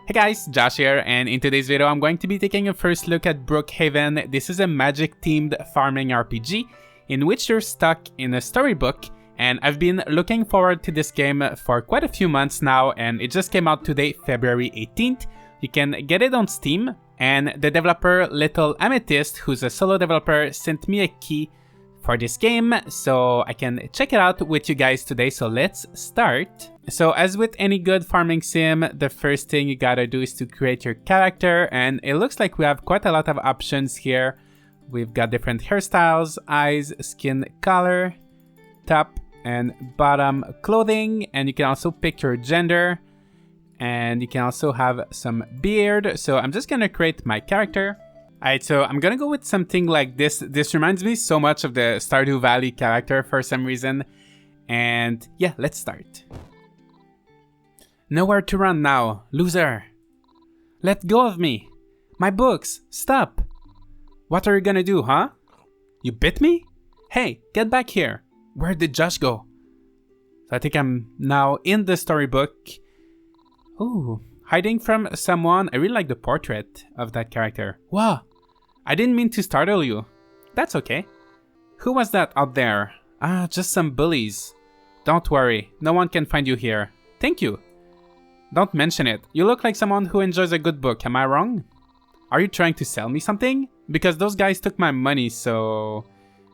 Hey guys, Josh here, and in today's video I'm going to be taking a first look at Brookhaven. This is a magic-themed farming RPG in which you're stuck in a storybook, and I've been looking forward to this game for quite a few months now, and it just came out today, February 18th. You can get it on Steam, and the developer Little Amethyst, who's a solo developer, sent me a key for this game so I can check it out with you guys today. So let's start. So as with any good farming sim, the first thing you gotta do is to create your character, and it looks like we have quite a lot of options here. We've got different hairstyles, eyes, skin color, top and bottom clothing, and you can also pick your gender, and you can also have some beard. So I'm just gonna create my character. Alright, so I'm gonna go with something like this. This reminds me so much of the Stardew Valley character for some reason. And yeah, let's start. Nowhere to run now, loser. Let go of me. My books, stop. What are you gonna do, huh? You bit me? Hey, get back here. Where did Josh go? So I think I'm now in the storybook. Ooh, hiding from someone. I really like the portrait of that character. Wow, I didn't mean to startle you. That's okay. Who was that out there? Just some bullies. Don't worry, no one can find you here. Thank you. Don't mention it. You look like someone who enjoys a good book, am I wrong? Are you trying to sell me something? Because those guys took my money, so...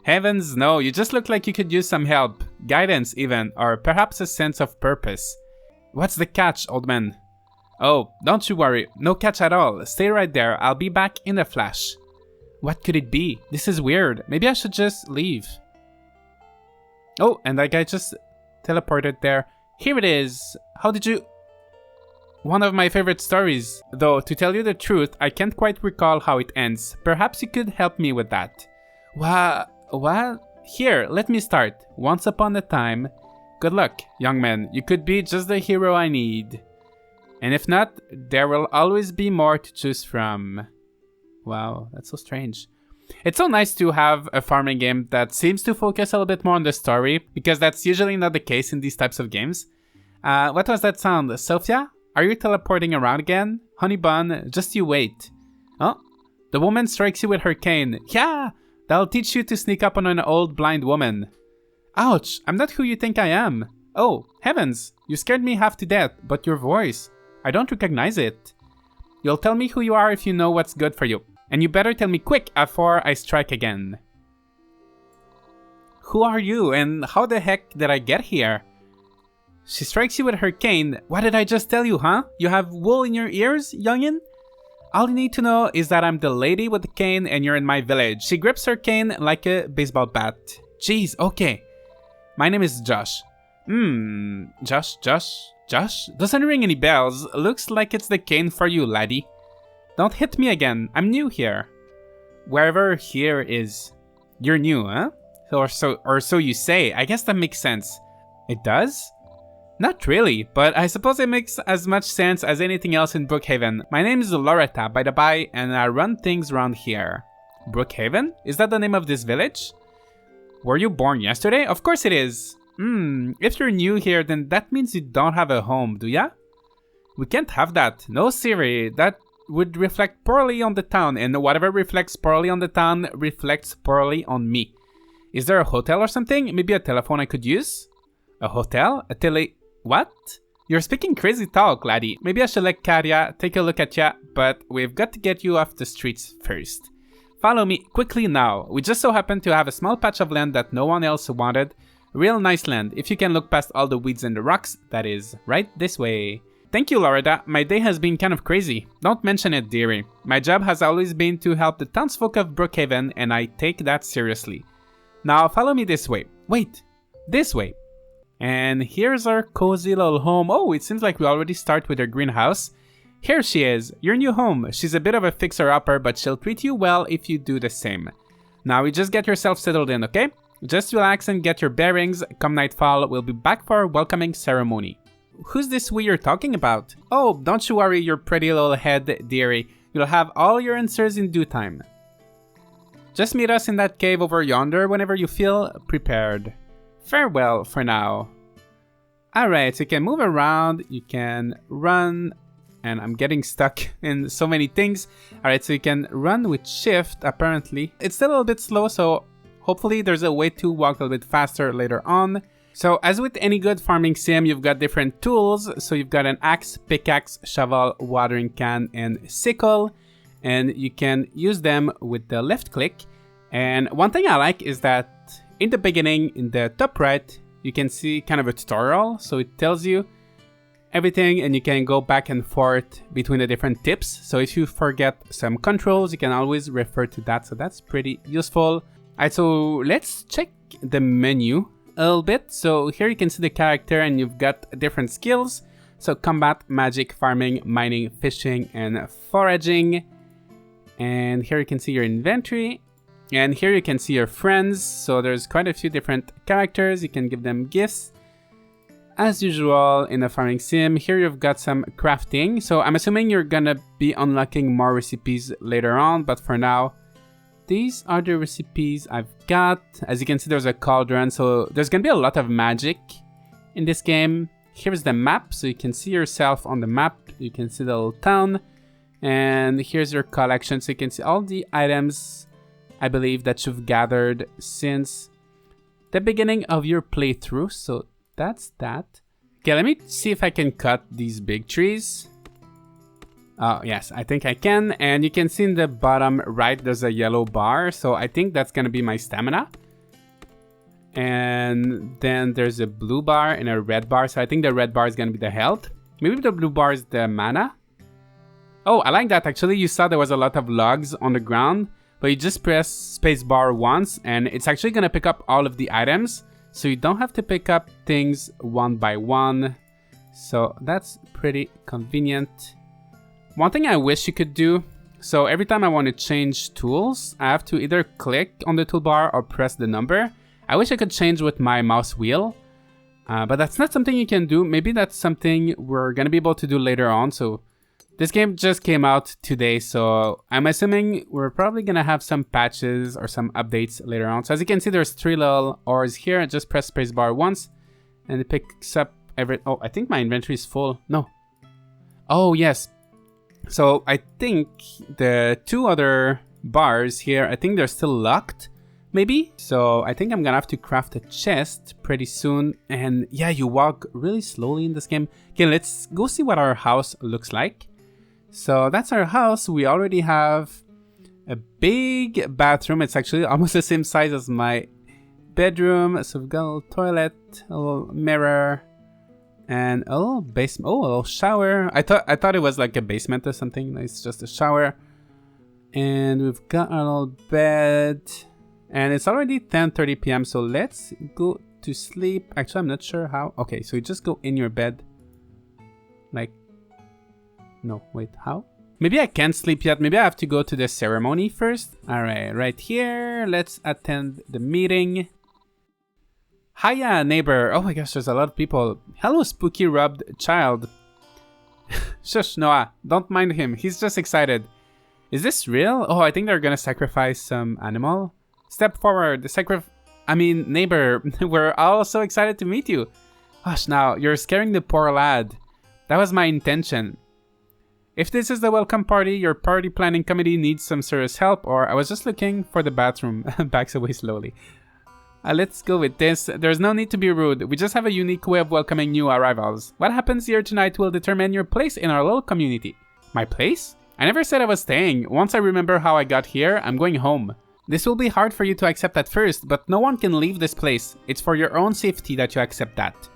Heavens no, you just look like you could use some help, guidance even, or perhaps a sense of purpose. What's the catch, old man? Oh, don't you worry, no catch at all. Stay right there, I'll be back in a flash. What could it be? This is weird. Maybe I should just leave. Oh, and that guy just teleported there. Here it is. How did you... One of my favorite stories. Though, to tell you the truth, I can't quite recall how it ends. Perhaps you could help me with that. What? Here, let me start. Once upon a time. Good luck, young man. You could be just the hero I need. And if not, there will always be more to choose from. Wow, that's so strange. It's so nice to have a farming game that seems to focus a little bit more on the story, because that's usually not the case in these types of games. What was that sound? Sophia? Are you teleporting around again? Honey bun, just you wait. Oh, the woman strikes you with her cane. Yeah, that'll teach you to sneak up on an old blind woman. Ouch, I'm not who you think I am. Oh, heavens, you scared me half to death, but your voice, I don't recognize it. You'll tell me who you are if you know what's good for you. And you better tell me quick before I strike again. Who are you and how the heck did I get here? She strikes you with her cane. What did I just tell you, huh? You have wool in your ears, youngin? All you need to know is that I'm the lady with the cane and you're in my village. She grips her cane like a baseball bat. Jeez, okay. My name is Josh. Josh? Doesn't ring any bells. Looks like it's the cane for you, laddie. Don't hit me again. I'm new here. Wherever here is. You're new, huh? Or so you say. I guess that makes sense. It does? Not really, but I suppose it makes as much sense as anything else in Brookhaven. My name is Loretta, by the by, and I run things around here. Brookhaven? Is that the name of this village? Were you born yesterday? Of course it is. If you're new here, then that means you don't have a home, do ya? We can't have that. No, Siri. That would reflect poorly on the town, and whatever reflects poorly on the town reflects poorly on me. Is there a hotel or something? Maybe a telephone I could use? A hotel? What? You're speaking crazy talk, laddie. Maybe I should let Karya take a look at ya, but we've got to get you off the streets first. Follow me quickly now. We just so happen to have a small patch of land that no one else wanted. Real nice land, if you can look past all the weeds and the rocks, that is, right this way. Thank you, Loretta. My day has been kind of crazy. Don't mention it, dearie. My job has always been to help the townsfolk of Brookhaven, and I take that seriously. Now follow me this way. Wait, this way. And here's our cozy little home. Oh, it seems like we already start with her greenhouse. Here she is, your new home. She's a bit of a fixer-upper, but she'll treat you well if you do the same. Now you just get yourself settled in, okay? Just relax and get your bearings. Come nightfall, we'll be back for our welcoming ceremony. Who's this we you're talking about? Oh, don't you worry your pretty little head, dearie. You'll have all your answers in due time. Just meet us in that cave over yonder whenever you feel prepared. Farewell for now. Alright, so you can move around, you can run, and I'm getting stuck in so many things. Alright, so you can run with shift, apparently. It's still a little bit slow, so hopefully there's a way to walk a little bit faster later on. So as with any good farming sim, you've got different tools. So you've got an axe, pickaxe, shovel, watering can, and sickle. And you can use them with the left click. And one thing I like is that in the beginning, in the top right, you can see kind of a tutorial. So it tells you everything and you can go back and forth between the different tips. So if you forget some controls, you can always refer to that. So that's pretty useful. Alright, so let's check the menu a little bit. So here you can see the character and you've got different skills. So combat, magic, farming, mining, fishing, and foraging. And here you can see your inventory. And here you can see your friends. So there's quite a few different characters. You can give them gifts. As usual in a farming sim, here you've got some crafting. So I'm assuming you're gonna be unlocking more recipes later on. But for now, these are the recipes I've got. As you can see, there's a cauldron. So there's gonna be a lot of magic in this game. Here's the map. So you can see yourself on the map. You can see the little town. And here's your collection. So you can see all the items, I believe, that you've gathered since the beginning of your playthrough. So that's that. Okay, let me see if I can cut these big trees. Oh, yes, I think I can. And you can see in the bottom right, there's a yellow bar. So I think that's going to be my stamina. And then there's a blue bar and a red bar. So I think the red bar is going to be the health. Maybe the blue bar is the mana. Oh, I like that. Actually, you saw there was a lot of logs on the ground. But you just press spacebar once. And it's actually going to pick up all of the items. So you don't have to pick up things one by one. So that's pretty convenient. One thing I wish you could do, so every time I want to change tools, I have to either click on the toolbar or press the number. I wish I could change with my mouse wheel, but that's not something you can do. Maybe that's something we're going to be able to do later on. So this game just came out today, so I'm assuming we're probably going to have some patches or some updates later on. So as you can see, there's 3 little ores here. Just press spacebar once and it picks up every... Oh, I think my inventory is full. No. Oh, yes. So I think the 2 other bars here, I think they're still locked, maybe? So I think I'm gonna have to craft a chest pretty soon. And yeah, you walk really slowly in this game. Okay, let's go see what our house looks like. So that's our house. We already have a big bathroom. It's actually almost the same size as my bedroom. So we've got a little toilet, a little mirror, and a little basement. Oh, a little shower. I thought it was like a basement or something. It's just a shower. And we've got our little bed. And it's already 10:30 p.m. So let's go to sleep. Actually, I'm not sure how. Okay, so you just go in your bed. Like, no, wait, how? Maybe I can't sleep yet. Maybe I have to go to the ceremony first. All right, right here. Let's attend the meeting. Hiya, neighbor. Oh my gosh, there's a lot of people. Hello, spooky rubbed child. Shush, Noah. Don't mind him. He's just excited. Is this real? Oh, I think they're gonna sacrifice some animal. Step forward. Neighbor. We're all so excited to meet you. Hush now. You're scaring the poor lad. That was my intention. If this is the welcome party, your party planning committee needs some serious help, or I was just looking for the bathroom. Backs away slowly. Let's go with this. There's no need to be rude. We just have a unique way of welcoming new arrivals. What happens here tonight will determine your place in our little community. My place? I never said I was staying. Once I remember how I got here, I'm going home. This will be hard for you to accept at first, but no one can leave this place. It's for your own safety that you accept that.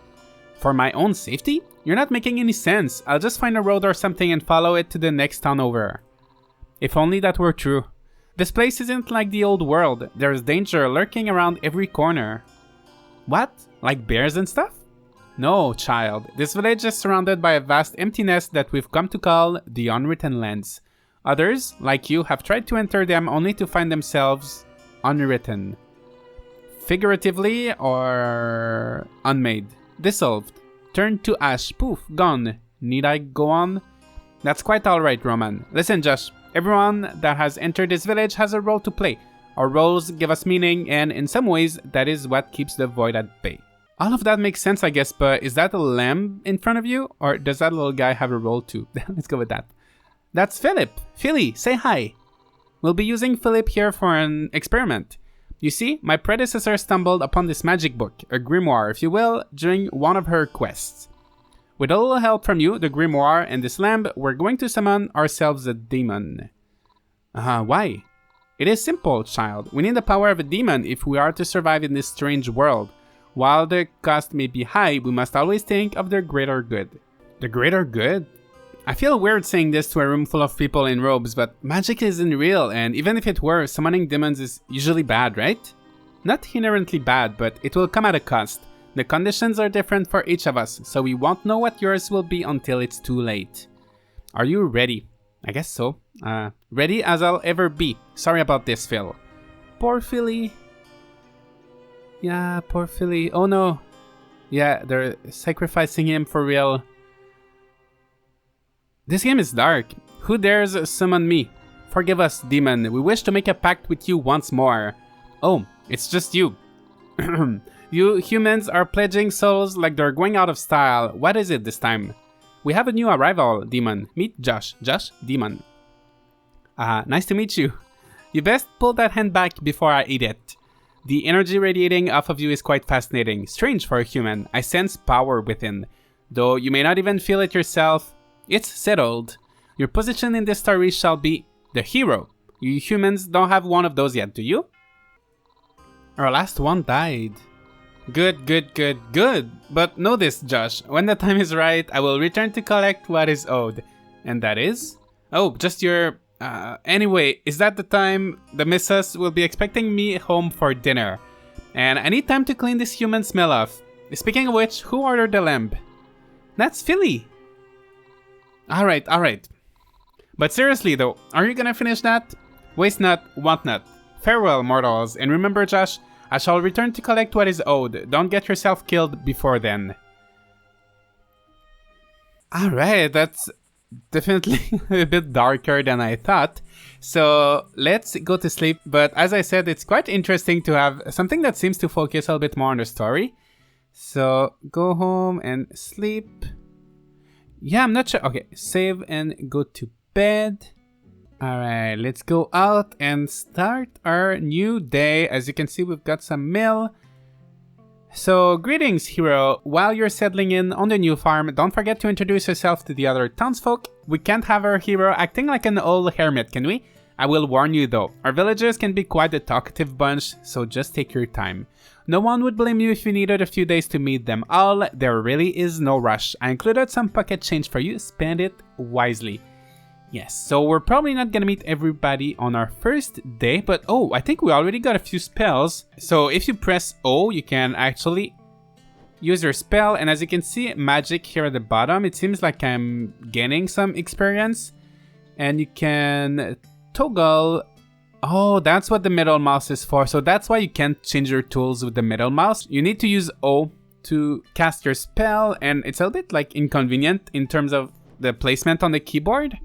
For my own safety? You're not making any sense. I'll just find a road or something and follow it to the next town over. If only that were true. This place isn't like the old world. There's danger lurking around every corner. What? Like bears and stuff? No, child. This village is surrounded by a vast emptiness that we've come to call the Unwritten Lands. Others, like you, have tried to enter them only to find themselves unwritten. Figuratively or unmade. Dissolved. Turned to ash. Poof. Gone. Need I go on? That's quite alright, Roman. Listen, Josh. Everyone that has entered this village has a role to play. Our roles give us meaning, and in some ways, that is what keeps the void at bay. All of that makes sense, I guess, but is that a lamb in front of you? Or does that little guy have a role too? Let's go with that. That's Philip. Philly, say hi. We'll be using Philip here for an experiment. You see, my predecessor stumbled upon this magic book, a grimoire, if you will, during one of her quests. With a little help from you, the grimoire, and this lamb, we're going to summon ourselves a demon. Why? It is simple, child. We need the power of a demon if we are to survive in this strange world. While the cost may be high, we must always think of the greater good. The greater good? I feel weird saying this to a room full of people in robes, but magic isn't real, and even if it were, summoning demons is usually bad, right? Not inherently bad, but it will come at a cost. The conditions are different for each of us, so we won't know what yours will be until it's too late. Are you ready? I guess so. Ready as I'll ever be. Sorry about this, Phil. Poor Philly. Yeah, poor Philly. Oh no. Yeah, they're sacrificing him for real. This game is dark. Who dares summon me? Forgive us, demon. We wish to make a pact with you once more. Oh, it's just you. You humans are pledging souls like they're going out of style. What is it this time? We have a new arrival, demon. Meet Josh. Josh, demon. Nice to meet you. You best pull that hand back before I eat it. The energy radiating off of you is quite fascinating. Strange for a human. I sense power within. Though you may not even feel it yourself. It's settled. Your position in this story shall be the hero. You humans don't have one of those yet, do you? Our last one died. Good. But know this, Josh. When the time is right, I will return to collect what is owed. And that is? Oh, just your... anyway, is that the time the missus will be expecting me home for dinner? And I need time to clean this human smell off. Speaking of which, who ordered the lamb? That's Philly. Alright. But seriously though, are you gonna finish that? Waste not, want not. Farewell, mortals, and remember, Josh, I shall return to collect what is owed. Don't get yourself killed before then. Alright, that's definitely a bit darker than I thought. So let's go to sleep. But as I said, it's quite interesting to have something that seems to focus a little bit more on the story. So go home and sleep. Yeah, I'm not sure. Okay, save and go to bed. Alright, let's go out and start our new day. As you can see, we've got some mail. So, greetings, hero. While you're settling in on the new farm, don't forget to introduce yourself to the other townsfolk. We can't have our hero acting like an old hermit, can we? I will warn you though, our villagers can be quite a talkative bunch, so just take your time. No one would blame you if you needed a few days to meet them all. There really is no rush. I included some pocket change for you. Spend it wisely. Yes, so we're probably not gonna meet everybody on our first day, but oh, I think we already got a few spells. So if you press O, you can actually use your spell, and as you can see, magic here at the bottom, it seems like I'm gaining some experience. And you can toggle. Oh, that's what the middle mouse is for. So that's why you can't change your tools with the middle mouse. You need to use O to cast your spell, and it's a little bit like inconvenient in terms of the placement on the keyboard.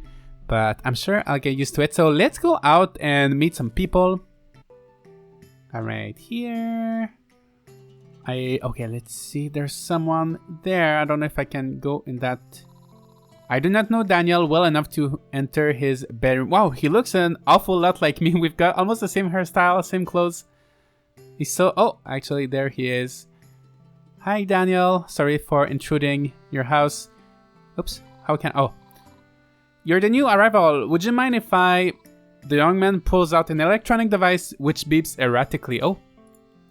But I'm sure I'll get used to it. So let's go out and meet some people. Alright, here. Okay, let's see. There's someone there. I don't know if I can go in that. I do not know Daniel well enough to enter his bedroom. Wow, he looks an awful lot like me. We've got almost the same hairstyle, same clothes. He's so... Oh, actually, there he is. Hi, Daniel. Sorry for intruding your house. Oops. How can... Oh. You're the new arrival. Would you mind if I... The young man pulls out an electronic device which beeps erratically. Oh,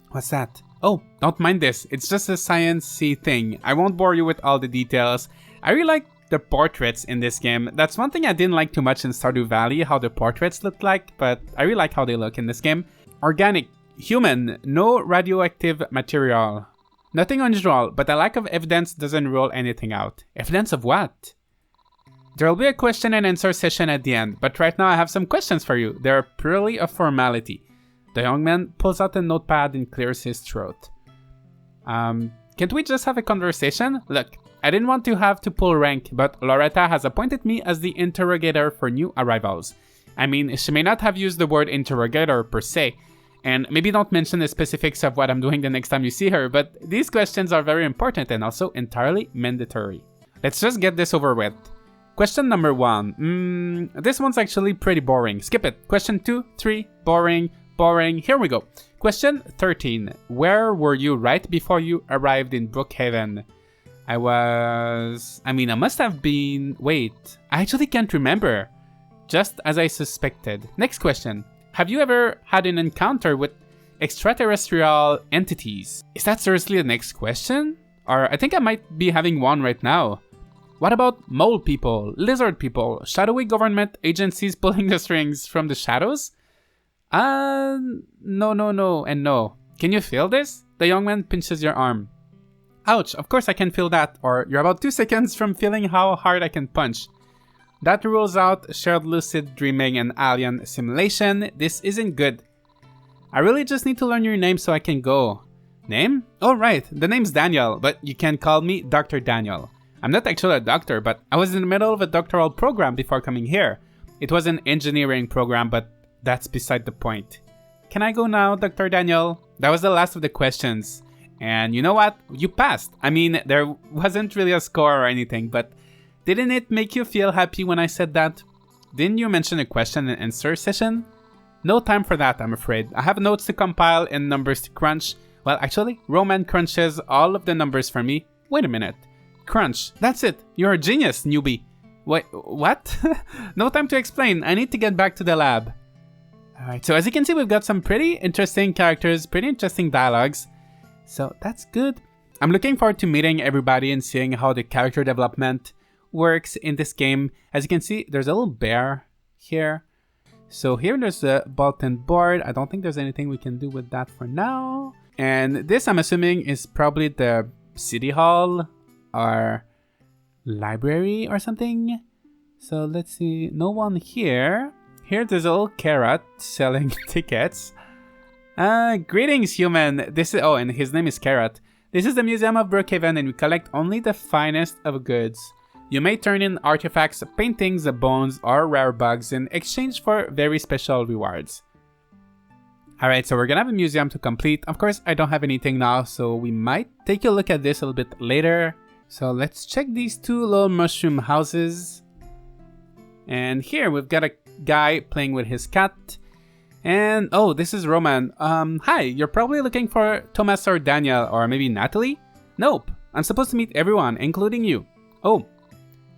what's that? Oh, don't mind this. It's just a science-y thing. I won't bore you with all the details. I really like the portraits in this game. That's one thing I didn't like too much in Stardew Valley, how the portraits look like, but I really like how they look in this game. Organic. Human. No radioactive material. Nothing unusual, but a lack of evidence doesn't rule anything out. Evidence of what? There will be a question and answer session at the end, but right now I have some questions for you. They're purely a formality. The young man pulls out a notepad and clears his throat. Can't we just have a conversation? Look, I didn't want to have to pull rank, but Loretta has appointed me as the interrogator for new arrivals. I mean, she may not have used the word interrogator per se. And maybe don't mention the specifics of what I'm doing the next time you see her, but these questions are very important and also entirely mandatory. Let's just get this over with. Question number 1. This one's actually pretty boring. Skip it. Question 2, 3, boring, boring. Here we go. Question 13. Where were you right before you arrived in Brookhaven? I must have been... Wait, I actually can't remember. Just as I suspected. Next question. Have you ever had an encounter with extraterrestrial entities? Is that seriously the next question? Or I think I might be having one right now. What about mole people, lizard people, shadowy government agencies pulling the strings from the shadows? No, and no. Can you feel this? The young man pinches your arm. Ouch, of course I can feel that, or you're about 2 seconds from feeling how hard I can punch. That rules out shared lucid dreaming and alien simulation. This isn't good. I really just need to learn your name so I can go. Name? Oh right, the name's Daniel, but you can call me Dr. Daniel. I'm not actually a doctor, but I was in the middle of a doctoral program before coming here. It was an engineering program, but that's beside the point. Can I go now, Dr. Daniel? That was the last of the questions. And you know what? You passed. I mean, there wasn't really a score or anything, but didn't it make you feel happy when I said that? Didn't you mention a question and answer session? No time for that, I'm afraid. I have notes to compile and numbers to crunch. Well, actually, Roman crunches all of the numbers for me. Wait a minute. Crunch. That's it. You're a genius, newbie. Wait, what? No time to explain. I need to get back to the lab. Alright, so as you can see, we've got some pretty interesting characters, pretty interesting dialogues. So that's good. I'm looking forward to meeting everybody and seeing how the character development works in this game. As you can see, there's a little bear here. So here there's a bulletin board. I don't think there's anything we can do with that for now. And this, I'm assuming, is probably the city hall or library or something. So let's see. No one here. Here there's a little carrot selling tickets. Greetings, human. This is... Oh, and his name is Carrot. This is the Museum of Brookhaven, and we collect only the finest of goods. You may turn in artifacts, paintings, bones, or rare bugs in exchange for very special rewards. Alright, so we're gonna have a museum to complete. Of course, I don't have anything now, so we might take a look at this a little bit later. So let's check these 2 little mushroom houses. And here we've got a guy playing with his cat. And, oh, this is Roman. Hi, you're probably looking for Thomas or Daniel, or maybe Natalie? Nope, I'm supposed to meet everyone, including you. Oh,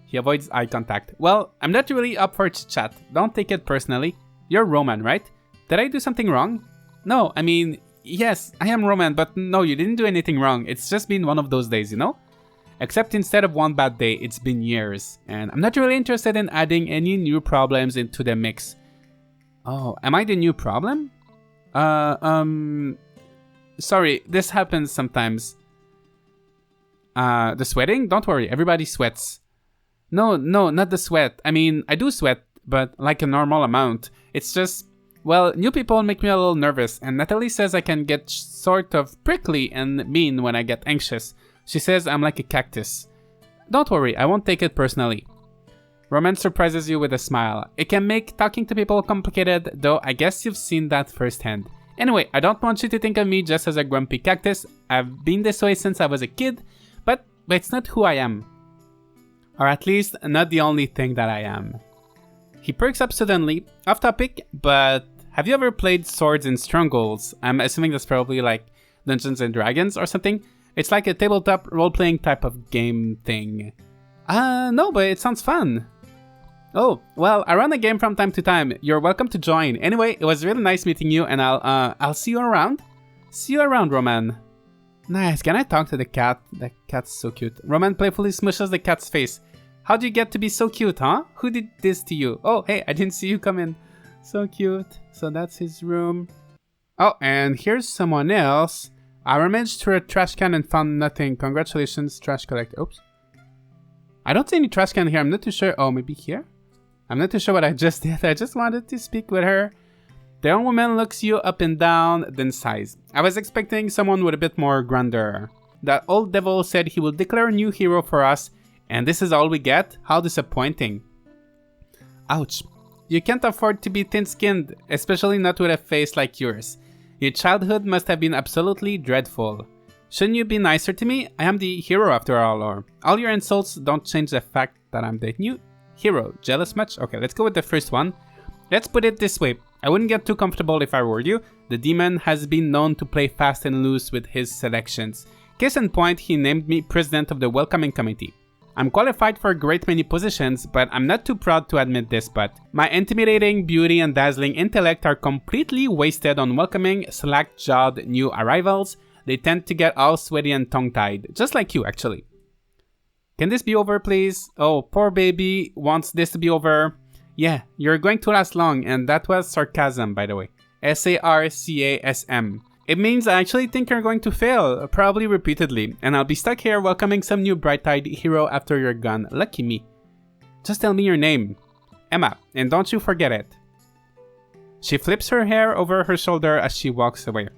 he avoids eye contact. Well, I'm not really up for chit-chat. Don't take it personally. You're Roman, right? Did I do something wrong? No, I mean, yes, I am Roman, but no, you didn't do anything wrong. It's just been one of those days, you know? Except instead of one bad day, it's been years. And I'm not really interested in adding any new problems into the mix. Oh, am I the new problem? Sorry, this happens sometimes. The sweating? Don't worry, everybody sweats. No, not the sweat. I mean, I do sweat, but like a normal amount. It's just, well, new people make me a little nervous, and Natalie says I can get sort of prickly and mean when I get anxious. She says I'm like a cactus. Don't worry, I won't take it personally. Romance surprises you with a smile. It can make talking to people complicated, though I guess you've seen that firsthand. Anyway, I don't want you to think of me just as a grumpy cactus. I've been this way since I was a kid, but it's not who I am. Or at least, not the only thing that I am. He perks up suddenly, off topic, but have you ever played Swords and Strongholds? I'm assuming that's probably like Dungeons and Dragons or something. It's like a tabletop role-playing type of game thing. No, but it sounds fun. Oh, well, I run a game from time to time. You're welcome to join. Anyway, it was really nice meeting you, and I'll see you around. See you around, Roman. Nice. Can I talk to the cat? The cat's so cute. Roman playfully smushes the cat's face. How'd you get to be so cute, huh? Who did this to you? Oh, hey, I didn't see you come in. So cute. So that's his room. Oh, and here's someone else. I rummaged through a trash can and found nothing. Congratulations, trash collector. Oops. I don't see any trash can here. I'm not too sure. Oh, maybe here? I'm not too sure what I just did. I just wanted to speak with her. The young woman looks you up and down, then sighs. I was expecting someone with a bit more grandeur. That old devil said he will declare a new hero for us, and this is all we get? How disappointing. Ouch. You can't afford to be thin-skinned, especially not with a face like yours. Your childhood must have been absolutely dreadful. Shouldn't you be nicer to me? I am the hero after all, or all your insults don't change the fact that I'm the new hero. Jealous much? Okay, let's go with the first one. Let's put it this way. I wouldn't get too comfortable if I were you. The demon has been known to play fast and loose with his selections. Case in point, he named me president of the welcoming committee. I'm qualified for a great many positions, but I'm not too proud to admit this, but my intimidating beauty and dazzling intellect are completely wasted on welcoming slack-jawed new arrivals. They tend to get all sweaty and tongue-tied, just like you actually. Can this be over, please? Oh, poor baby wants this to be over. Yeah, you're going to last long, and that was sarcasm, by the way. S-A-R-C-A-S-M. It means I actually think you're going to fail, probably repeatedly, and I'll be stuck here welcoming some new bright-eyed hero after you're gone. Lucky me. Just tell me your name. Emma, and don't you forget it. She flips her hair over her shoulder as she walks away.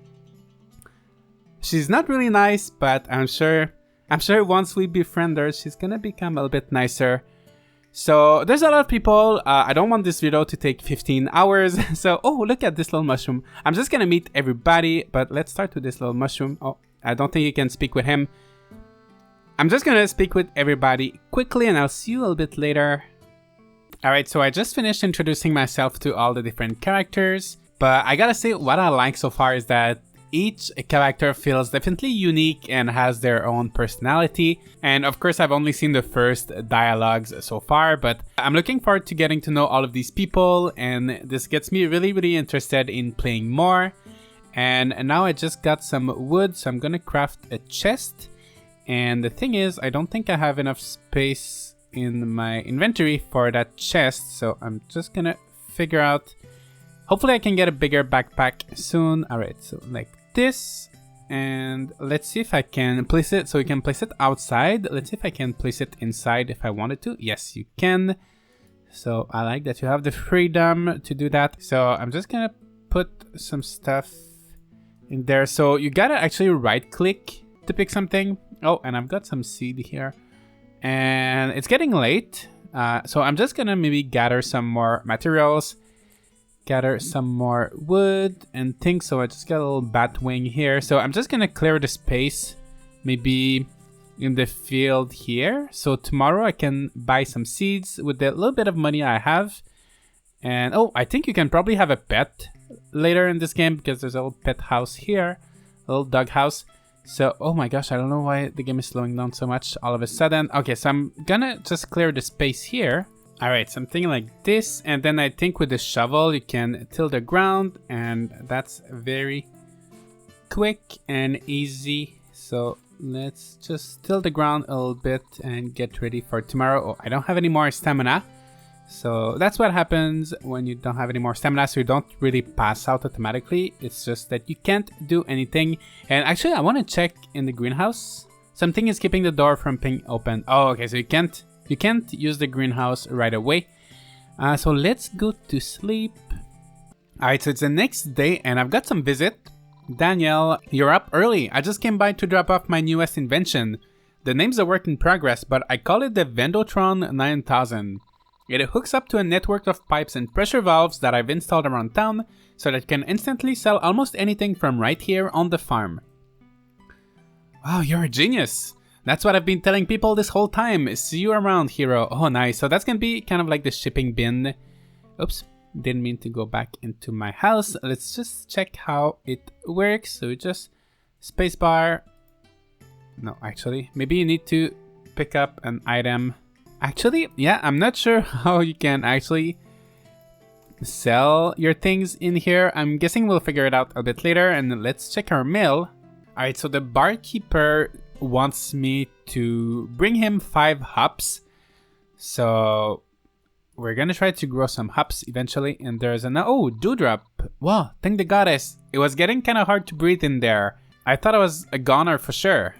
She's not really nice, but I'm sure once we befriend her, she's gonna become a little bit nicer. So there's a lot of people. I don't want this video to take 15 hours. So, oh, look at this little mushroom. I'm just gonna meet everybody, but let's start with this little mushroom. Oh, I don't think you can speak with him. I'm just gonna speak with everybody quickly, and I'll see you a little bit later. Alright, so I just finished introducing myself to all the different characters, but I gotta say what I like so far is that each character feels definitely unique and has their own personality. And of course, I've only seen the first dialogues so far, but I'm looking forward to getting to know all of these people, and this gets me really interested in playing more. And now I just got some wood, so I'm gonna craft a chest. And the thing is, I don't think I have enough space in my inventory for that chest, so I'm just gonna figure out. Hopefully I can get a bigger backpack soon. Alright, so like this. And let's see if I can place it. So we can place it outside. Let's see if I can place it inside if I wanted to. Yes, you can. So I like that you have the freedom to do that. So I'm just gonna put some stuff in there. So you gotta actually right click to pick something. Oh, and I've got some seed here. And it's getting late. So I'm just gonna maybe gather some more materials. Gather some more wood and things. So I just got a little bat wing here. So I'm just gonna clear the space, maybe in the field here. So tomorrow I can buy some seeds with the little bit of money I have. And oh, I think you can probably have a pet later in this game because there's a little pet house here, a little dog house. So, oh my gosh, I don't know why the game is slowing down so much all of a sudden. Okay, so I'm gonna just clear the space here. Alright, something like this, and then I think with the shovel you can till the ground, and that's very quick and easy. So let's just till the ground a little bit and get ready for tomorrow. Oh, I don't have any more stamina, so that's what happens when you don't have any more stamina, so you don't really pass out automatically. It's just that you can't do anything. And actually I want to check in the greenhouse. Something is keeping the door from being open. Oh, okay, so you can't use the greenhouse right away. So let's go to sleep. Alright, so it's the next day and I've got some visit. Daniel, you're up early. I just came by to drop off my newest invention. The name's a work in progress, but I call it the Vendotron 9000. It hooks up to a network of pipes and pressure valves that I've installed around town so that it can instantly sell almost anything from right here on the farm. Wow, you're a genius. That's what I've been telling people this whole time. See you around, hero. Oh, nice. So that's gonna be kind of like the shipping bin. Oops, didn't mean to go back into my house. Let's just check how it works. So just spacebar. No, actually, maybe you need to pick up an item. Actually, yeah, I'm not sure how you can actually sell your things in here. I'm guessing we'll figure it out a bit later. And let's check our mail. All right, so the barkeeper wants me to bring him 5 hops. So we're gonna try to grow some hops eventually. And there's an dewdrop. Wow, thank the goddess. It was getting kind of hard to breathe in there. I thought I was a goner for sure.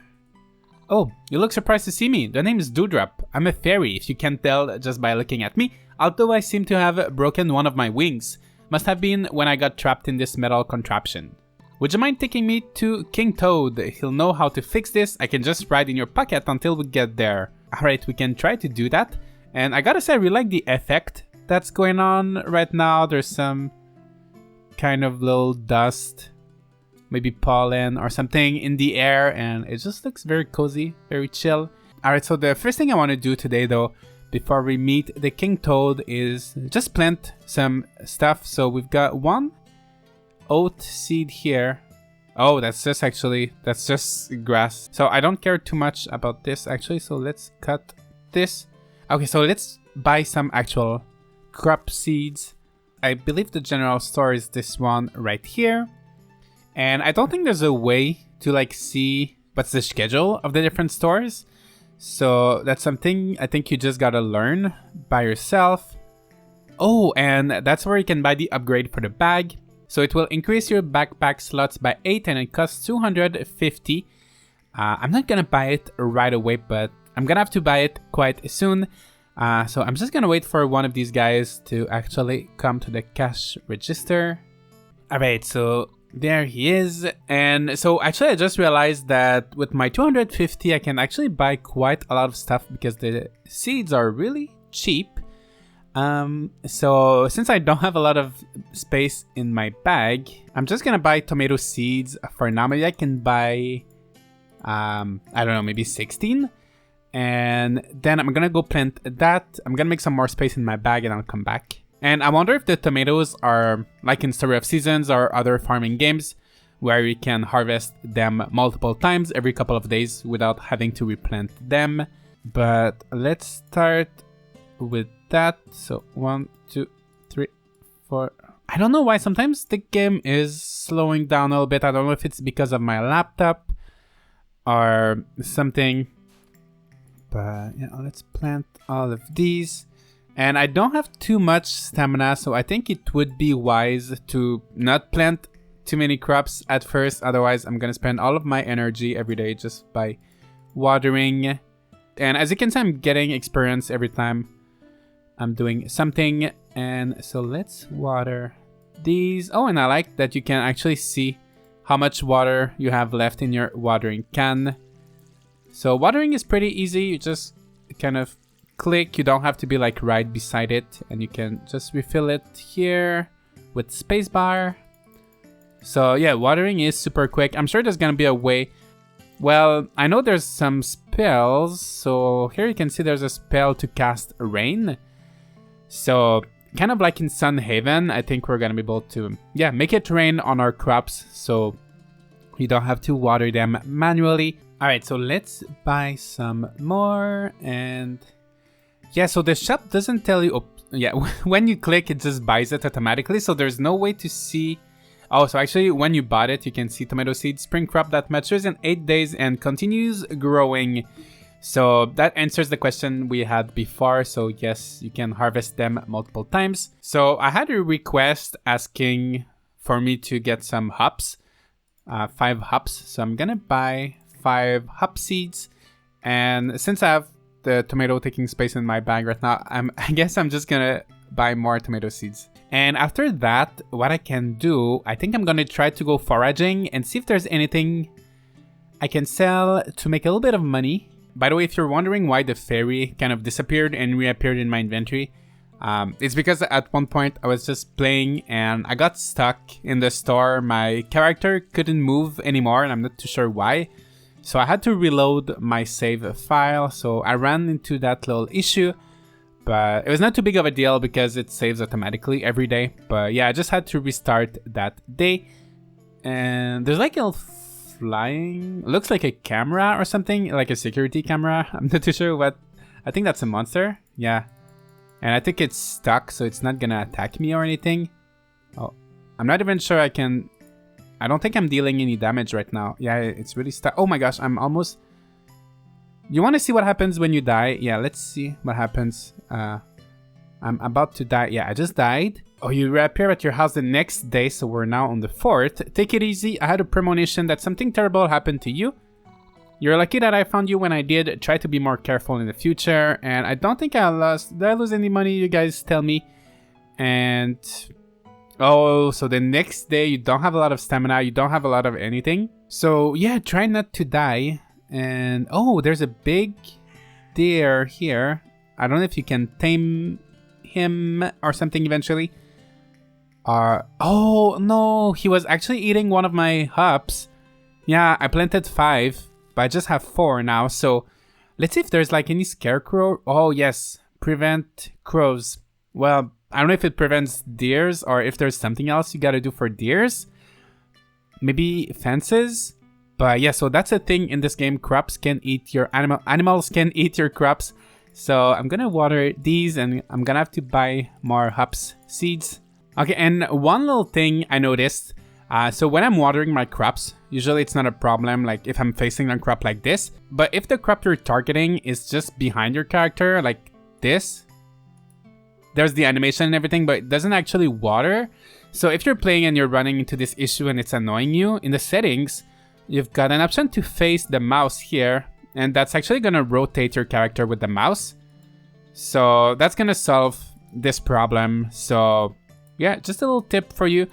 Oh, you look surprised to see me. The name is Dewdrop. I'm a fairy, if you can't tell just by looking at me. Although I seem to have broken one of my wings. Must have been when I got trapped in this metal contraption. Would you mind taking me to King Toad? He'll know how to fix this. I can just ride in your pocket until we get there. Alright, we can try to do that. And I gotta say, I really like the effect that's going on right now. There's some kind of little dust maybe pollen or something in the air, and it just looks very cozy, very chill. Alright, so the first thing I want to do today though, before we meet the king toad, is just plant some stuff. So we've got one oat seed here. Oh, that's just grass. So I don't care too much about this actually, so let's cut this. Okay, so let's buy some actual crop seeds. I believe the general store is this one right here. And I don't think there's a way to like see what's the schedule of the different stores. So that's something I think you just gotta learn by yourself. Oh, and that's where you can buy the upgrade for the bag. So it will increase your backpack slots by 8 and it costs 250. I'm not gonna buy it right away, but I'm gonna have to buy it quite soon. So I'm just gonna wait for one of these guys to actually come to the cash register. Alright, so there he is. And so actually I just realized that with my 250 I can actually buy quite a lot of stuff because the seeds are really cheap. So since I don't have a lot of space in my bag, I'm just gonna buy tomato seeds for now. Maybe I can buy, I don't know, maybe 16. And then I'm gonna go plant that. I'm gonna make some more space in my bag and I'll come back. And I wonder if the tomatoes are like in Story of Seasons or other farming games where you can harvest them multiple times every couple of days without having to replant them. But let's start with that. So 1, 2, 3, 4. I don't know why sometimes the game is slowing down a little bit. I don't know if it's because of my laptop or something. But yeah, let's plant all of these. And I don't have too much stamina, so I think it would be wise to not plant too many crops at first. Otherwise, I'm gonna spend all of my energy every day just by watering. And as you can see, I'm getting experience every time I'm doing something. And so let's water these. Oh, and I like that you can actually see how much water you have left in your watering can. So watering is pretty easy. You just kind of click. You don't have to be like right beside it, and you can just refill it here with spacebar. So yeah, watering is super quick. I'm sure there's gonna be a way. Well, I know there's some spells. So here you can see there's a spell to cast rain. So kind of like in Sun Haven, I think we're gonna be able to, yeah, make it rain on our crops so you don't have to water them manually. All right, so let's buy some more. And yeah, so the shop doesn't tell you, yeah, when you click, it just buys it automatically. So there's no way to see. Oh, so actually when you bought it, you can see tomato seed spring crop that matures in 8 days and continues growing. So that answers the question we had before. So yes, you can harvest them multiple times. So I had a request asking for me to get some hops, 5 hops. So I'm gonna buy 5 hop seeds. And since I have the tomato taking space in my bag right now, I guess I'm just gonna buy more tomato seeds. And after that, what I can do, I think I'm gonna try to go foraging and see if there's anything I can sell to make a little bit of money. By the way, if you're wondering why the fairy kind of disappeared and reappeared in my inventory, it's because at one point I was just playing and I got stuck in the store. My character couldn't move anymore and I'm not too sure why. So I had to reload my save file. So I ran into that little issue, but it was not too big of a deal because it saves automatically every day. But yeah, I just had to restart that day. And there's like a flying, looks like a camera or something, like a security camera. I'm not too sure what. I think that's a monster. Yeah. And I think it's stuck, so it's not gonna attack me or anything. Oh, I'm not even sure I can. I don't think I'm dealing any damage right now. Yeah, it's really stuck. Oh my gosh, I'm almost. You want to see what happens when you die? Yeah, let's see what happens. I'm about to die. Yeah, I just died. Oh, you reappear at your house the next day, so we're now on the 4th. Take it easy. I had a premonition that something terrible happened to you. You're lucky that I found you when I did. Try to be more careful in the future. And I don't think I lost. Did I lose any money? You guys tell me. And oh, so the next day you don't have a lot of stamina. You don't have a lot of anything. So yeah, try not to die. And oh, there's a big deer here. I don't know if you can tame him or something eventually. Oh no, he was actually eating one of my hops. Yeah, I planted 5, but I just have 4 now. So let's see if there's like any scarecrow. Oh yes, prevent crows. Well, I don't know if it prevents deers or if there's something else you gotta do for deers. Maybe fences. But yeah, so that's a thing in this game. Crops can eat your animals can eat your crops. So I'm gonna water these and I'm gonna have to buy more hops seeds. Okay, and one little thing I noticed. So when I'm watering my crops, usually it's not a problem like if I'm facing a crop like this. But if the crop you're targeting is just behind your character like this, there's the animation and everything, but it doesn't actually water. So if you're playing and you're running into this issue and it's annoying you, in the settings, you've got an option to face the mouse here. And that's actually going to rotate your character with the mouse. So that's going to solve this problem. So yeah, just a little tip for you.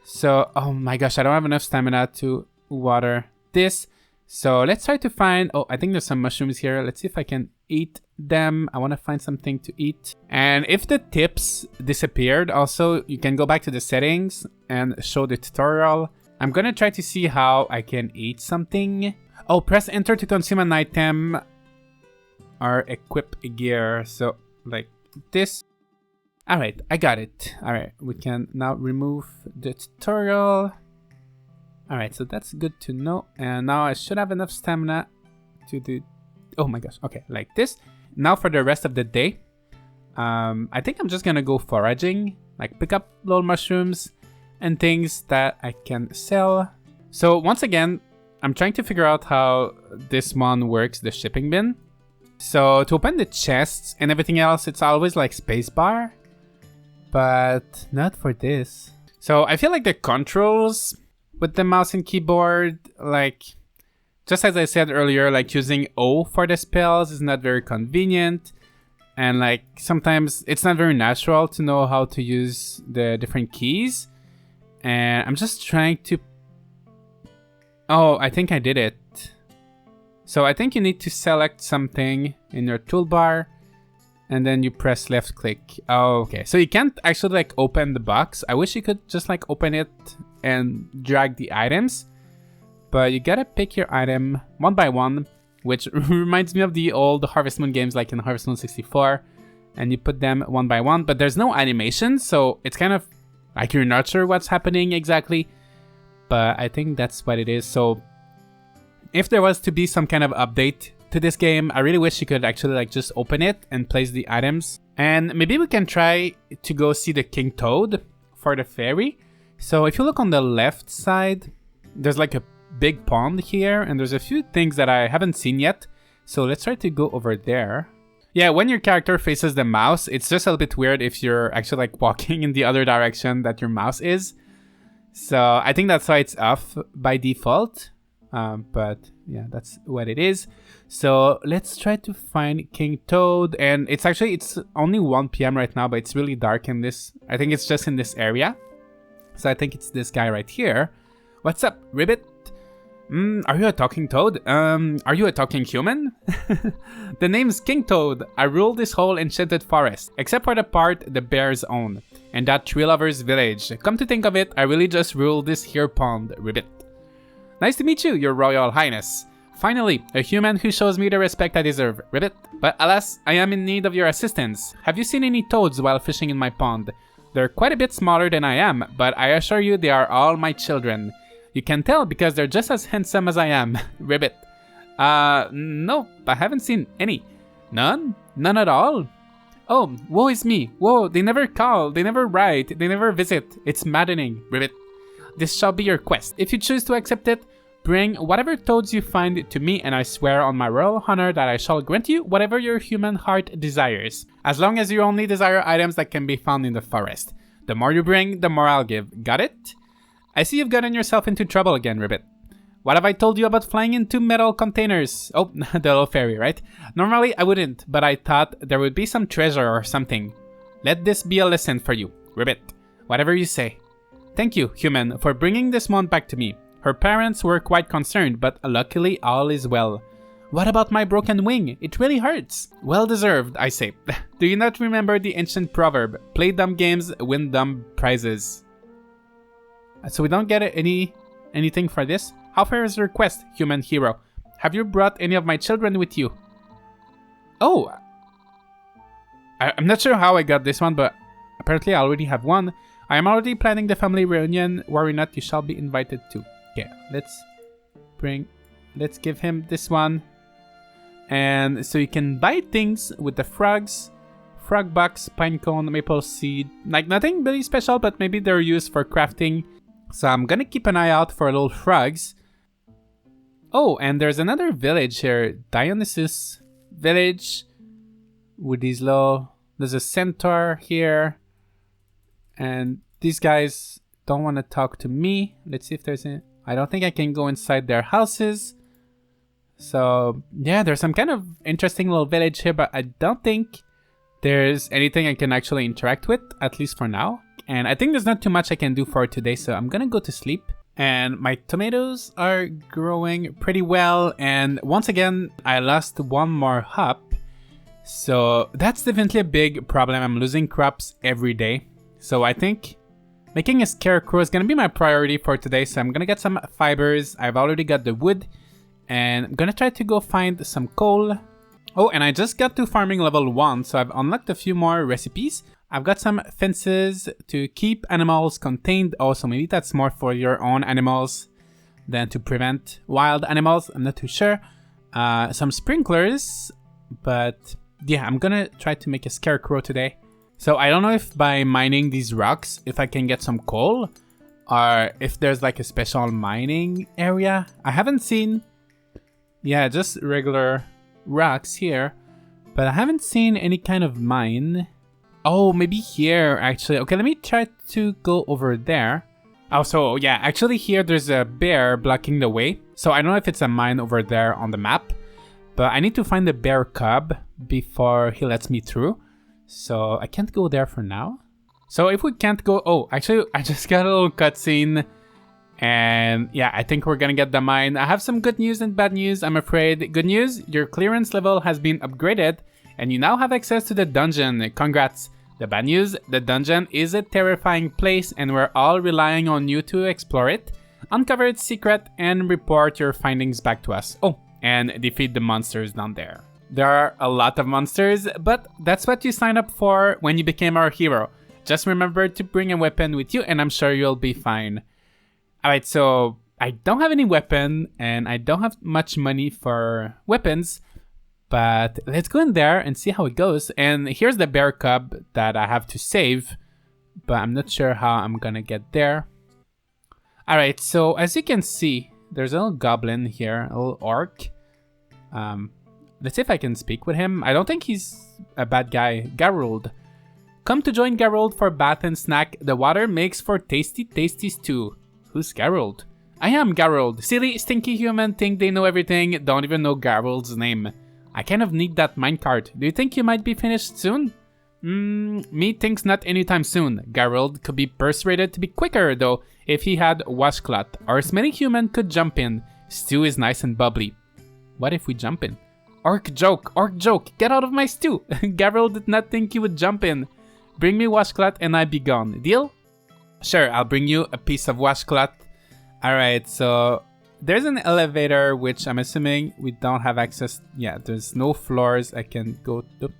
So, oh my gosh, I don't have enough stamina to water this. So let's try to find, oh, I think there's some mushrooms here. Let's see if I can eat them. I want to find something to eat. And if the tips disappeared, also, you can go back to the settings and show the tutorial. I'm going to try to see how I can eat something. Oh, press enter to consume an item or equip a gear. So like this. All right, I got it. All right, we can now remove the tutorial. All right, so that's good to know. And now I should have enough stamina to do... Oh my gosh, okay, like this. Now for the rest of the day, I think I'm just gonna go foraging. Like pick up little mushrooms and things that I can sell. So once again, I'm trying to figure out how this one works, the shipping bin. So to open the chests and everything else, it's always like spacebar, but not for this. So I feel like the controls with the mouse and keyboard, like, just as I said earlier, like using O for the spells is not very convenient. And like sometimes it's not very natural to know how to use the different keys. And I'm just trying to... Oh, I think I did it. So I think you need to select something in your toolbar and then you press left click. Oh, okay. So you can't actually like open the box. I wish you could just like open it and drag the items, but you gotta pick your item one by one, which reminds me of the old Harvest Moon games like in Harvest Moon 64, and you put them one by one, but there's no animation, so it's kind of like you're not sure what's happening exactly, but I think that's what it is. So if there was to be some kind of update to this game, I really wish you could actually like just open it and place the items. And maybe we can try to go see the King Toad for the fairy. So if you look on the left side, there's like a big pond here and there's a few things that I haven't seen yet. So let's try to go over there. Yeah, when your character faces the mouse, it's just a little bit weird if you're actually like walking in the other direction that your mouse is. So I think that's why it's off by default. But yeah, that's what it is. So let's try to find King Toad, and it's only 1 p.m. right now, but it's really dark in this. I think it's just in this area. So I think it's this guy right here. What's up, Ribbit? Are you a talking toad? Are you a talking human? The name's King Toad. I rule this whole enchanted forest, except for the part the bears own, and that tree lovers village. Come to think of it, I really just rule this here pond, Ribbit. Nice to meet you, your royal highness. Finally, a human who shows me the respect I deserve, Ribbit. But alas, I am in need of your assistance. Have you seen any toads while fishing in my pond? They're quite a bit smaller than I am, but I assure you they are all my children. You can tell because they're just as handsome as I am, Ribbit. No, I haven't seen any. None? None at all? Oh, woe is me. Whoa, they never call, they never write, they never visit. It's maddening, Ribbit. This shall be your quest. If you choose to accept it, bring whatever toads you find to me, and I swear on my royal honor that I shall grant you whatever your human heart desires, as long as you only desire items that can be found in the forest. The more you bring, the more I'll give. Got it? I see you've gotten yourself into trouble again, Ribbit. What have I told you about flying into metal containers? Oh, the little fairy, right? Normally I wouldn't, but I thought there would be some treasure or something. Let this be a lesson for you, Ribbit. Whatever you say. Thank you, human, for bringing this one back to me. Her parents were quite concerned, but luckily all is well. What about my broken wing? It really hurts. Well deserved, I say. Do you not remember the ancient proverb? Play dumb games, win dumb prizes. So we don't get anything for this. How far is the request, human hero? Have you brought any of my children with you? Oh, I'm not sure how I got this one, but apparently I already have one. I am already planning the family reunion. Worry not, you shall be invited too. Okay, let's give him this one. And so you can buy things with the frogs. Frog box, pine cone, maple seed. Like nothing really special, but maybe they're used for crafting. So I'm gonna keep an eye out for little frogs. Oh, and there's another village here. Dionysus village. With these little... There's a centaur here. And these guys don't want to talk to me. Let's see if there's a... I don't think I can go inside their houses. So, yeah, there's some kind of interesting little village here, but I don't think there's anything I can actually interact with, at least for now. And I think there's not too much I can do for today, so I'm gonna go to sleep. And my tomatoes are growing pretty well, and once again, I lost one more hop. So that's definitely a big problem. I'm losing crops every day. So I think making a scarecrow is gonna be my priority for today, so I'm gonna get some fibers. I've already got the wood. And I'm gonna try to go find some coal. Oh, and I just got to farming level 1, so I've unlocked a few more recipes. I've got some fences to keep animals contained. Oh, so maybe that's more for your own animals than to prevent wild animals. I'm not too sure. Some sprinklers, but yeah, I'm gonna try to make a scarecrow today. So I don't know if by mining these rocks, if I can get some coal, or if there's like a special mining area. I haven't seen... Yeah, just regular rocks here, but I haven't seen any kind of mine. Oh, maybe here, actually. Okay, let me try to go over there. Oh, so yeah, actually here there's a bear blocking the way. So I don't know if it's a mine over there on the map, but I need to find the bear cub before he lets me through. So I can't go there for now. So if we can't go... Oh, actually, I just got a little cutscene. And yeah, I think we're gonna get the mine. I have some good news and bad news, I'm afraid. Good news, your clearance level has been upgraded and you now have access to the dungeon. Congrats. The bad news, the dungeon is a terrifying place and we're all relying on you to explore it, uncover its secret, and report your findings back to us. Oh, and defeat the monsters down there. There are a lot of monsters, but that's what you signed up for when you became our hero. Just remember to bring a weapon with you and I'm sure you'll be fine. Alright, so I don't have any weapon and I don't have much money for weapons, but let's go in there and see how it goes. And here's the bear cub that I have to save, but I'm not sure how I'm gonna get there. Alright, so as you can see, there's a little goblin here, a little orc. Let's see if I can speak with him. I don't think he's a bad guy. Gerald. Come to join Gerald for bath and snack. The water makes for tasty, tasty stew. Who's Gerald? I am Gerald. Silly, stinky human think they know everything, don't even know Gerald's name. I kind of need that minecart. Do you think you might be finished soon? Me thinks not anytime soon. Gerald could be persuaded to be quicker though if he had washcloth, or a smelly human could jump in. Stew is nice and bubbly. What if we jump in? Orc joke, get out of my stew. Gerald did not think he would jump in. Bring me washcloth and I be gone. Deal? Sure, I'll bring you a piece of washcloth. Alright, so there's an elevator, which I'm assuming we don't have access. Yeah, there's no floors I can go to.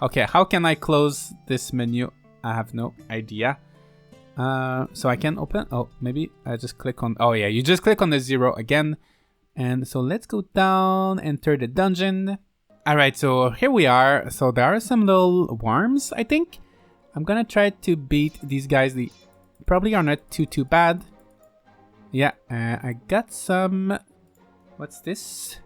Okay, how can I close this menu? I have no idea. So I can open... Oh, maybe I just click on... Oh yeah, you just click on the 0 again. And so let's go down, enter the dungeon. Alright, so here we are. So there are some little worms, I think. I'm gonna try to beat these guys. They probably are not too bad. Yeah, I got some... What's this?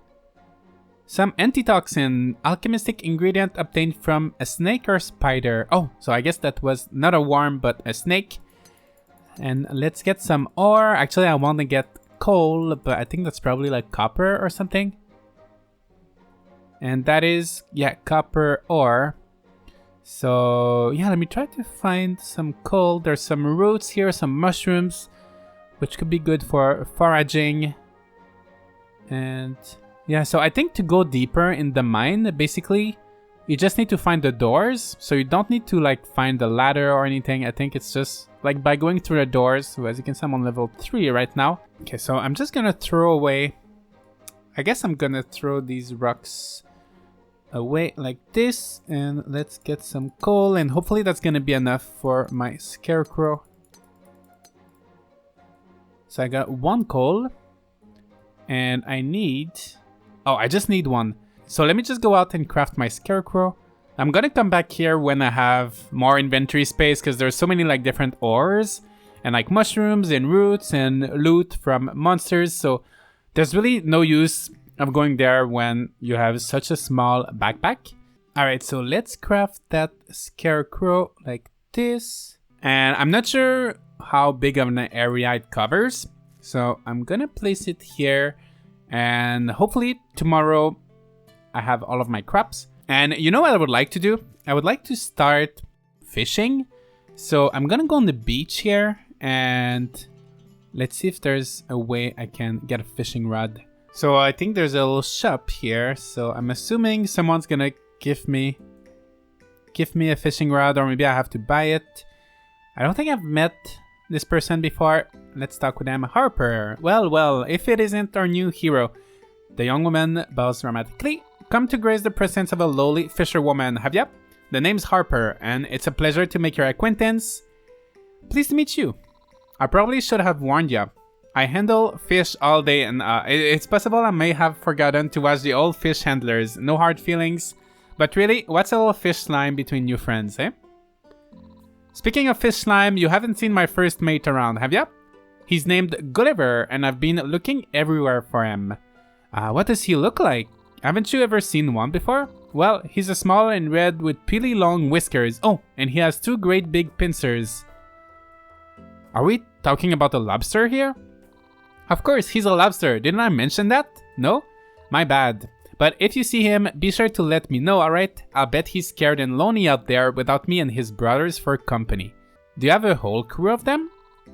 Some antitoxin, alchemistic ingredient obtained from a snake or spider. Oh, so I guess that was not a worm, but a snake. And let's get some ore. Actually, I want to get coal, but I think that's probably like copper or something. And that is, yeah, copper ore. So, yeah, let me try to find some coal. There's some roots here, some mushrooms, which could be good for foraging. And yeah, so I think to go deeper in the mine, basically, You just need to find the doors. So you don't need to like find the ladder or anything. I think it's just like by going through the doors. So as you can see, I'm on level 3 right now. Okay, so I'm just gonna throw away. I guess I'm gonna throw these rocks away like this. And let's get some coal. And hopefully that's gonna be enough for my scarecrow. So I got 1 coal. And I need... Oh, I just need 1. So let me just go out and craft my scarecrow. I'm gonna come back here when I have more inventory space because there's so many like different ores and like mushrooms and roots and loot from monsters. So there's really no use of going there when you have such a small backpack. Alright, so let's craft that scarecrow like this. And I'm not sure how big of an area it covers. So I'm gonna place it here and hopefully tomorrow I have all of my crops. And you know what I would like to do? I would like to start fishing. So I'm gonna go on the beach here and let's see if there's a way I can get a fishing rod. So I think there's a little shop here. So I'm assuming someone's gonna give me a fishing rod, or maybe I have to buy it. I don't think I've met this person before. Let's talk with them. Harper. Well, if it isn't our new hero. The young woman bows dramatically. Come to grace the presence of a lowly fisherwoman, have ya? The name's Harper, and it's a pleasure to make your acquaintance. Pleased to meet you. I probably should have warned ya. I handle fish all day, and it's possible I may have forgotten to watch the old fish handlers. No hard feelings. But really, what's a little fish slime between you friends, eh? Speaking of fish slime, you haven't seen my first mate around, have ya? He's named Gulliver, and I've been looking everywhere for him. What does he look like? Haven't you ever seen one before? Well, he's a small and red with peely long whiskers. Oh, and he has 2 great big pincers. Are we talking about a lobster here? Of course, he's a lobster. Didn't I mention that? No? My bad. But if you see him, be sure to let me know, alright? I'll bet he's scared and lonely out there without me and his brothers for company. Do you have a whole crew of them?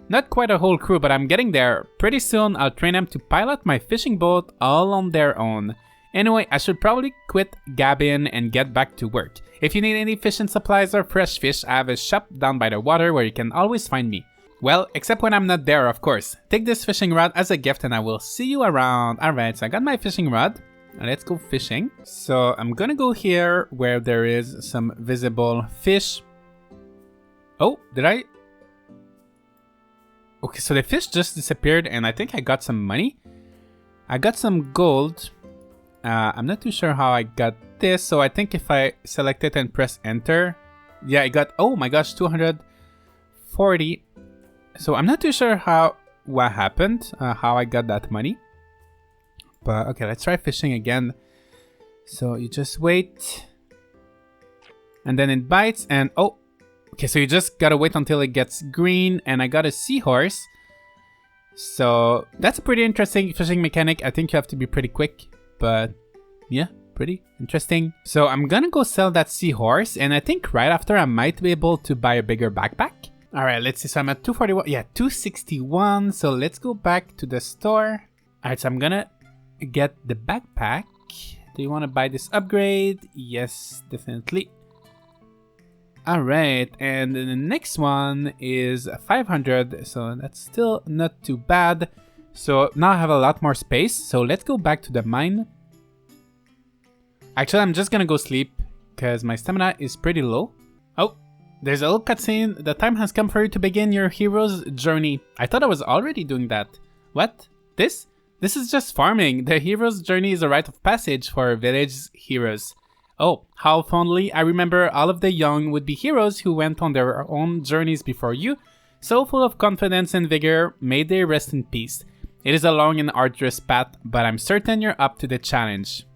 Not quite a whole crew, but I'm getting there. Pretty soon, I'll train them to pilot my fishing boat all on their own. Anyway, I should probably quit gabbing and get back to work. If you need any fishing supplies or fresh fish, I have a shop down by the water where you can always find me. Well, except when I'm not there, of course. Take this fishing rod as a gift and I will see you around. Alright, so I got my fishing rod. Let's go fishing. So I'm gonna go here where there is some visible fish. Oh, did I? Okay, so the fish just disappeared and I think I got some money. I got some gold. I'm not too sure how I got this. So I think if I select it and press enter. Yeah, I got, oh my gosh, 240. So I'm not too sure what happened, how I got that money. But okay, let's try fishing again. So you just wait. And then it bites and oh. Okay, so you just gotta wait until it gets green, and I got a seahorse. So that's a pretty interesting fishing mechanic. I think you have to be pretty quick, but yeah, pretty interesting. So I'm gonna go sell that seahorse, and I think right after I might be able to buy a bigger backpack. All right, let's see. So I'm at 241. Yeah, 261. So let's go back to the store. All right, so I'm gonna get the backpack. Do you want to buy this upgrade? Yes, definitely. Alright, and the next one is 500, so that's still not too bad. So now I have a lot more space, so let's go back to the mine. Actually, I'm just gonna go sleep, because my stamina is pretty low. Oh, there's a little cutscene. The time has come for you to begin your hero's journey. I thought I was already doing that. What? This? This is just farming. The hero's journey is a rite of passage for village heroes. Oh, how fondly I remember all of the young would-be heroes who went on their own journeys before you. So full of confidence and vigor, may they rest in peace. It is a long and arduous path, but I'm certain you're up to the challenge.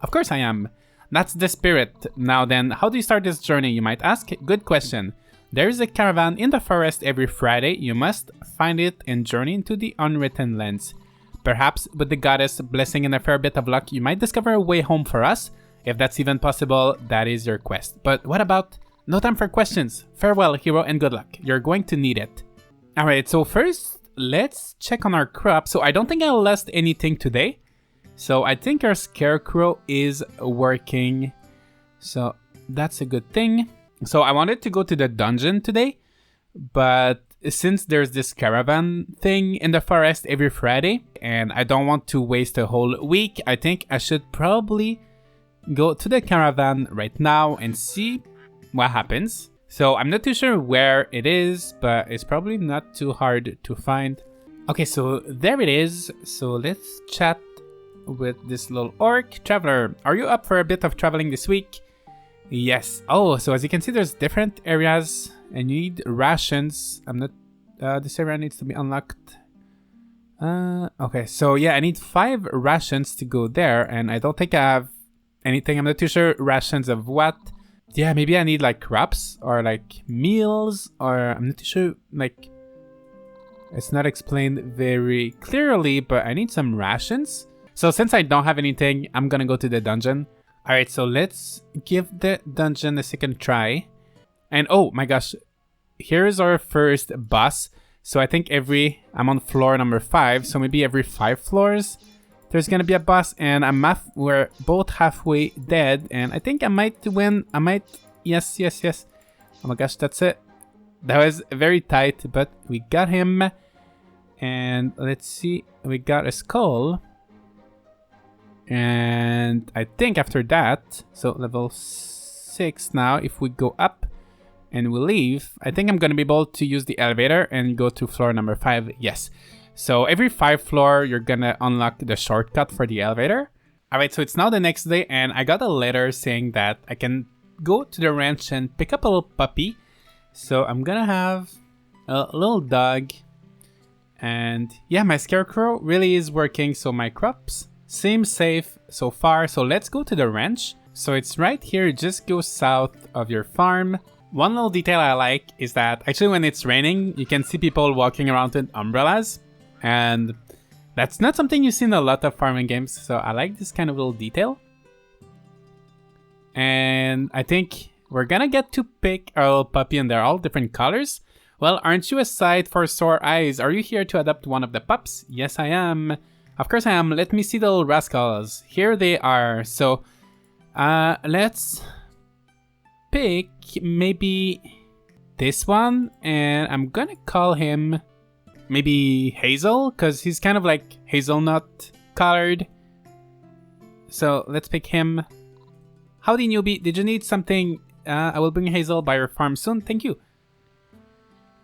Of course I am. That's the spirit. Now then, how do you start this journey, you might ask? Good question. There is a caravan in the forest every Friday. You must find it and journey into the unwritten lands. Perhaps with the goddess blessing and a fair bit of luck, you might discover a way home for us. If that's even possible, that is your quest. But what about... No time for questions. Farewell, hero, and good luck. You're going to need it. Alright, so first, let's check on our crop. So I don't think I lost anything today. So I think our scarecrow is working So that's a good thing. So I wanted to go to the dungeon today, but since there's this caravan thing in the forest every Friday, and I don't want to waste a whole week, I think I should probably go to the caravan right now and see what happens. So I'm not too sure where it is, but it's probably not too hard to find. Okay, so there it is. So let's chat with this little orc. Traveler, are you up for a bit of traveling this week? Yes. Oh, so as you can see, there's different areas and you need rations. I'm not... this area needs to be unlocked. Okay, so yeah, I need 5 rations to go there, and I don't think I have anything. I'm not too sure rations of what. Yeah, maybe I need like crops or like meals, or I'm not too sure, like it's not explained very clearly, but I need some rations. So since I don't have anything, I'm gonna go to the dungeon. Alright, so let's give the dungeon a second try. And oh my gosh, here's our first boss. So I think I'm on floor number 5, so maybe every 5 floors there's gonna be a boss, and we're both halfway dead, and I think I might win. Yes. Oh my gosh, that's it. That was very tight, but we got him. And let's see, we got a skull. And I think after that, so level 6 now, if we go up and we leave, I think I'm gonna be able to use the elevator and go to floor number 5. Yes. So every 5 floor, you're gonna unlock the shortcut for the elevator. Alright, so it's now the next day, and I got a letter saying that I can go to the ranch and pick up a little puppy. So I'm gonna have a little dog. And yeah, my scarecrow really is working, so my crops seem safe so far. So let's go to the ranch. So it's right here, just go south of your farm. One little detail I like is that actually when it's raining, you can see people walking around with umbrellas. And that's not something you see in a lot of farming games, so I like this kind of little detail. And I think we're gonna get to pick our little puppy, and they're all different colors. Well, aren't you a sight for sore eyes? Are you here to adopt one of the pups? Yes, I am. Of course I am. Let me see the little rascals. Here they are. So, let's pick maybe this one, and I'm gonna call him maybe Hazel, because he's kind of like hazelnut colored. So let's pick him. Howdy newbie, did you need something? I will bring Hazel by your farm soon, thank you.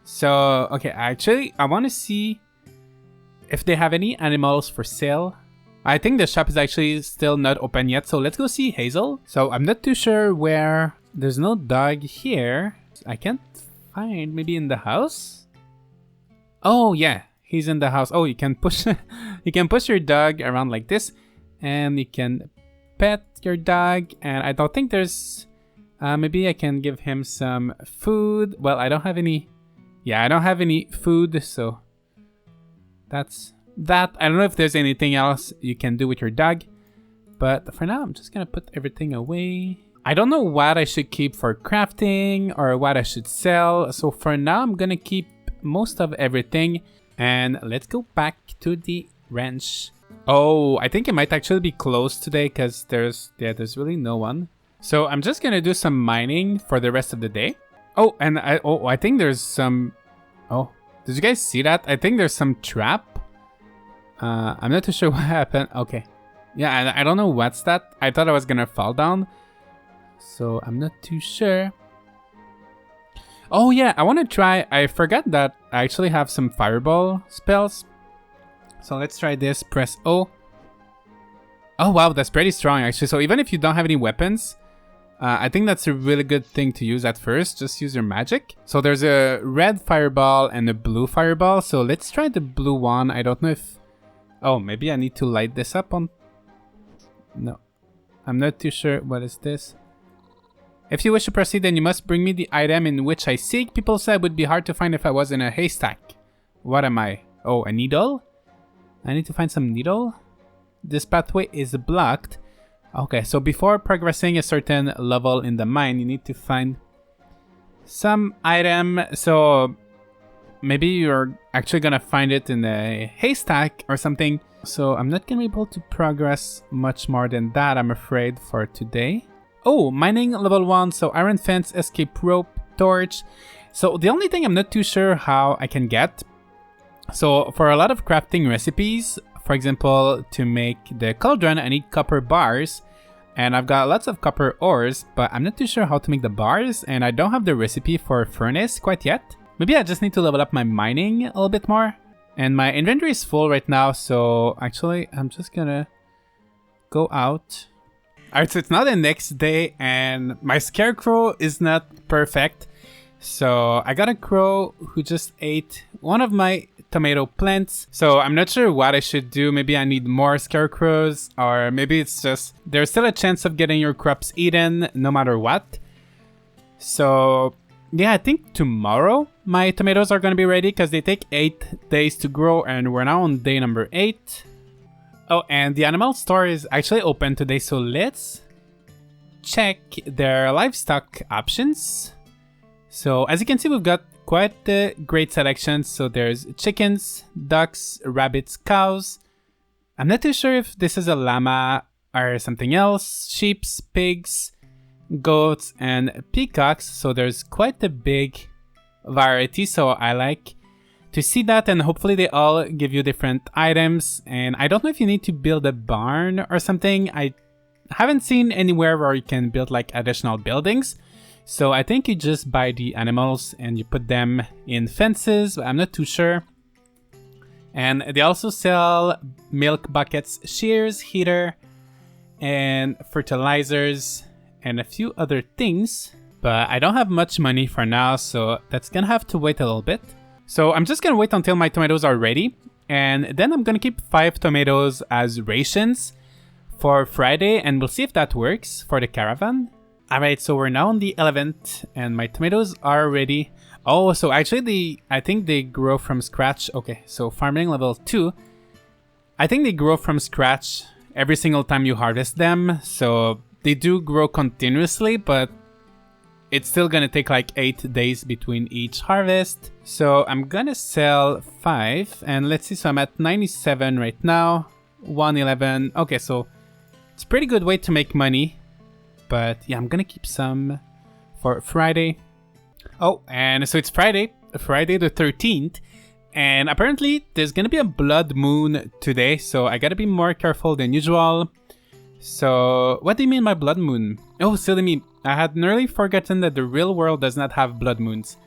So, okay, actually, I want to see if they have any animals for sale. I think the shop is actually still not open yet, so let's go see Hazel. So I'm not too sure where. There's no dog here. I can't find, maybe in the house? Oh yeah, he's in the house. Oh, you can push you can push your dog around like this, and you can pet your dog. And I don't think there's maybe I can give him some food. Well, I don't have any. Yeah, I don't have any food, so that's that. I don't know if there's anything else you can do with your dog, but for now I'm just gonna put everything away. I don't know what I should keep for crafting or what I should sell, so for now I'm gonna keep most of everything, and let's go back to the ranch. Oh, I think it might actually be closed today because there's really no one. So I'm just gonna do some mining for the rest of the day. Oh, and I think there's some. Oh, did you guys see that? I think there's some trap. I'm not too sure what happened. Okay, yeah, and I don't know what's that. I thought I was gonna fall down, so I'm not too sure. Oh yeah, I want to try. I forgot that I actually have some fireball spells. So let's try this. Press O. Oh wow, that's pretty strong actually. So even if you don't have any weapons, I think that's a really good thing to use at first. Just use your magic. So there's a red fireball and a blue fireball. So let's try the blue one. I don't know if... Oh, maybe I need to light this up on... No. I'm not too sure. What is this? If you wish to proceed, then you must bring me the item in which I seek. People said it would be hard to find if I was in a haystack. What am I? Oh, a needle? I need to find some needle? This pathway is blocked. Okay, so before progressing a certain level in the mine, you need to find some item. So maybe you're actually gonna find it in a haystack or something. So I'm not gonna be able to progress much more than that, I'm afraid, for today. Oh, mining level 1, so iron fence, escape rope, torch. So the only thing I'm not too sure how I can get. So for a lot of crafting recipes, for example, to make the cauldron, I need copper bars. And I've got lots of copper ores, but I'm not too sure how to make the bars. And I don't have the recipe for furnace quite yet. Maybe I just need to level up my mining a little bit more. And my inventory is full right now, so actually I'm just gonna go out. Alright, so it's now the next day and my scarecrow is not perfect. So I got a crow who just ate one of my tomato plants. So I'm not sure what I should do. Maybe I need more scarecrows, or maybe it's just there's still a chance of getting your crops eaten no matter what. So yeah, I think tomorrow my tomatoes are going to be ready because they take 8 days to grow and we're now on day number 8. Oh, and the animal store is actually open today, so let's check their livestock options. So as you can see, we've got quite a great selection. So there's chickens, ducks, rabbits, cows. I'm not too sure if this is a llama or something else. Sheep, pigs, goats, and peacocks. So there's quite a big variety, so I like to see that, and hopefully they all give you different items. And I don't know if you need to build a barn or something. I haven't seen anywhere where you can build like additional buildings. So I think you just buy the animals and you put them in fences, but I'm not too sure. And they also sell milk buckets, shears, heater, and fertilizers, and a few other things. But I don't have much money for now, so that's gonna have to wait a little bit. So I'm just gonna wait until my tomatoes are ready, and then I'm gonna keep 5 tomatoes as rations for Friday, and we'll see if that works for the caravan. Alright, so we're now on the 11th, and my tomatoes are ready. Oh, so actually I think they grow from scratch. Okay, so farming level 2. I think they grow from scratch every single time you harvest them, so they do grow continuously, but it's still gonna take like 8 days between each harvest. So I'm gonna sell 5, and let's see, so I'm at 97 right now, 111. Okay, so it's a pretty good way to make money, but yeah, I'm gonna keep some for Friday. Oh, and so it's Friday the 13th, and apparently there's gonna be a blood moon today, so I gotta be more careful than usual. So what do you mean by blood moon? Oh, silly me, I had nearly forgotten that the real world does not have blood moons.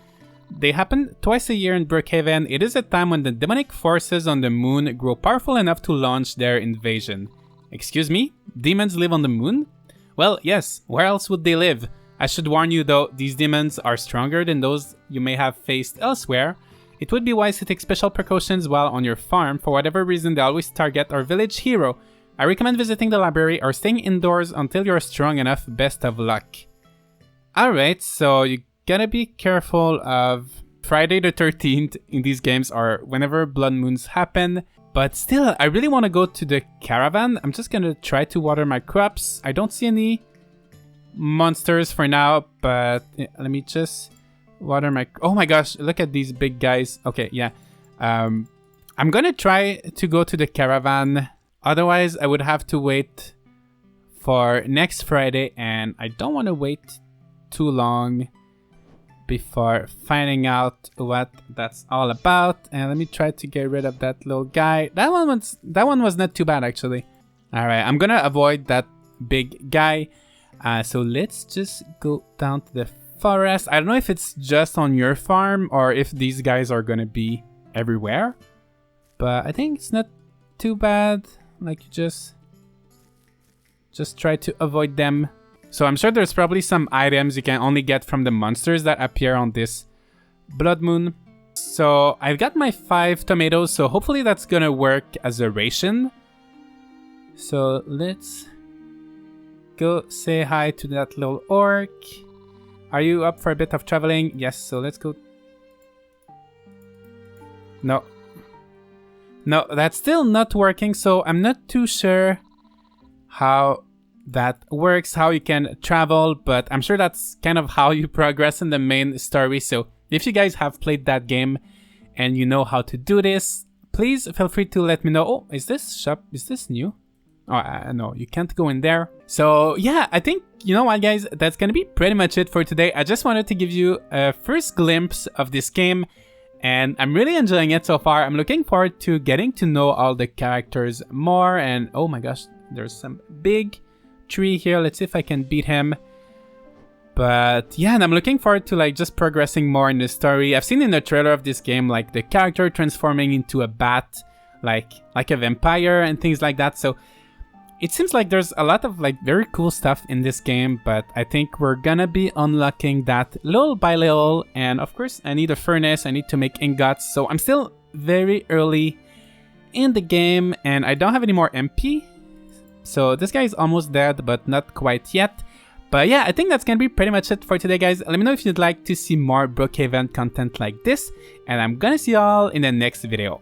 They happen twice a year in Brookhaven. It is a time when the demonic forces on the moon grow powerful enough to launch their invasion. Excuse me? Demons live on the moon? Well, yes, where else would they live? I should warn you though, these demons are stronger than those you may have faced elsewhere. It would be wise to take special precautions while on your farm. For whatever reason, they always target our village hero. I recommend visiting the library or staying indoors until you're strong enough. Best of luck. Alright, so you gotta be careful of Friday the 13th in these games, or whenever blood moons happen. But still, I really want to go to the caravan. I'm just gonna try to water my crops. I don't see any monsters for now, but let me just water my... Oh my gosh, look at these big guys. Okay, yeah. I'm gonna try to go to the caravan. Otherwise, I would have to wait for next Friday, and I don't want to wait too long before finding out what that's all about. And let me try to get rid of that little guy. That one was not too bad, actually. All right, I'm gonna avoid that big guy. So let's just go down to the forest. I don't know if it's just on your farm or if these guys are gonna be everywhere, but I think it's not too bad. Like, you just try to avoid them. So I'm sure there's probably some items you can only get from the monsters that appear on this blood moon. So I've got my 5 tomatoes, so hopefully that's gonna work as a ration. So let's go say hi to that little orc. Are you up for a bit of traveling? Yes, so let's go. No, that's still not working, so I'm not too sure how that works, how you can travel, but I'm sure that's kind of how you progress in the main story. So if you guys have played that game and you know how to do this, please feel free to let me know. Oh, is this shop, is this new? Oh, no, you can't go in there. So yeah, I think, you know what guys, that's gonna be pretty much it for today. I just wanted to give you a first glimpse of this game, and I'm really enjoying it so far. I'm looking forward to getting to know all the characters more, and oh my gosh, there's some big tree here. Let's see if I can beat him. But yeah, and I'm looking forward to like just progressing more in the story. I've seen in the trailer of this game like the character transforming into a bat, like a vampire and things like that. So it seems like there's a lot of like very cool stuff in this game, but I think we're gonna be unlocking that little by little. And of course, I need a furnace, I need to make ingots. So I'm still very early in the game and I don't have any more MP. So this guy is almost dead, but not quite yet. But yeah, I think that's gonna be pretty much it for today, guys. Let me know if you'd like to see more Brookhaven content like this, and I'm gonna see y'all in the next video.